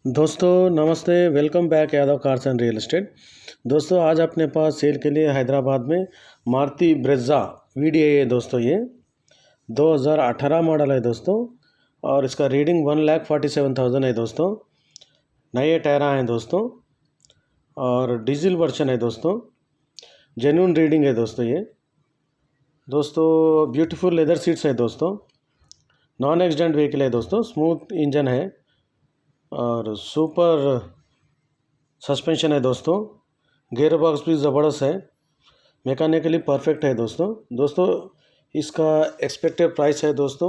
दोस्तों नमस्ते, welcome back Yadav cars and real estate. दोस्तों आज अपने पास सेल के लिए हैदराबाद में मारुति ब्रेज़ा VDI है दोस्तों। ये 2018 मॉडल है दोस्तों और इसका रीडिंग 1,47,000 है दोस्तों। नए टायर हैं दोस्तों और डीजल वर्जन है दोस्तों। जेन्युइन रीडिंग है दोस्तों ये। दोस्तों ब्यूटीफुल लेदर सीट्स है दोस्तों। नॉन एक्सीडेंट व्हीकल है दोस्तों। स्मूथ इंजन है और सुपर सस्पेंशन है दोस्तों। गियर बॉक्स भी ज़बरदस्त है, मैकेनिकली परफेक्ट है दोस्तों। इसका एक्सपेक्टेड प्राइस है दोस्तों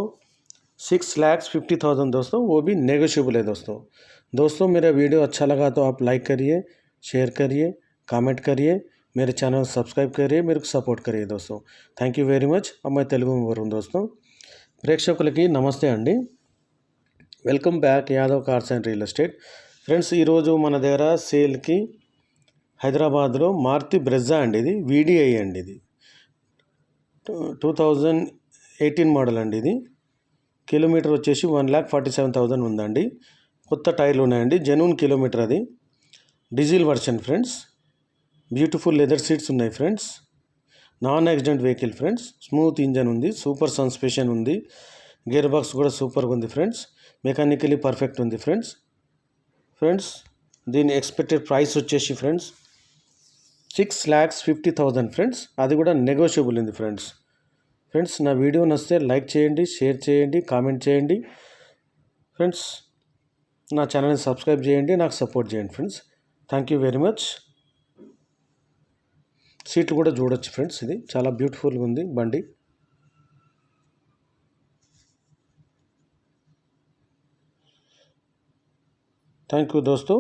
6,50,000 दोस्तों, वो भी नेगोशिएबल है दोस्तों। मेरा वीडियो अच्छा लगा तो आप लाइक करिए, शेयर करिए, कामेंट करिए, मेरे चैनल सब्सक्రైబ్ करिए, मेरे को सपोर्ट करिए दोस्तों। Thank you very much. అమ్మాయి తెలుగు వరం दोस्तों। ప్రేక్షకులకి నమస్తే అండి, welcome back Yadav cars and real estate. Friends ఈరోజు మన దగ్గర సేల్కి హైదరాబాద్లో మారుతి బ్రెజా అండి, ఇది VDI అండి, ఇది 2018 మోడల్ అండి। ఇది కిలోమీటర్ వచ్చేసి 1,47,000 ఉందండి। కొత్త టైర్లు ఉన్నాయండి, జెన్యూన్ కిలోమీటర్ అది। Diesel version friends, beautiful leather seats ఉన్నాయి friends, non accident vehicle friends, smooth engine ఉంది, సూపర్ సస్పెన్షన్ ఉంది, గేర్ బాక్స్ కూడా సూపర్గా ఉంది ఫ్రెండ్స్, మెకానికలీ పర్ఫెక్ట్ ఉంది ఫ్రెండ్స్ దీని ఎక్స్పెక్టెడ్ ప్రైస్ వచ్చేసి ఫ్రెండ్స్ 6,50,000 ఫ్రెండ్స్, అది కూడా నెగోషియబుల్ ఉంది ఫ్రెండ్స్ నా వీడియో నచ్చితే లైక్ చేయండి, షేర్ చేయండి, కామెంట్ చేయండి ఫ్రెండ్స్। నా ఛానల్ని సబ్స్క్రైబ్ చేయండి, నాకు సపోర్ట్ చేయండి friends. Thank you very much. సీట్లు కూడా చూడొచ్చు ఫ్రెండ్స్, ఇది చాలా బ్యూటిఫుల్గా ఉంది బండి। థ్యాంక్ యూ दोस्तों।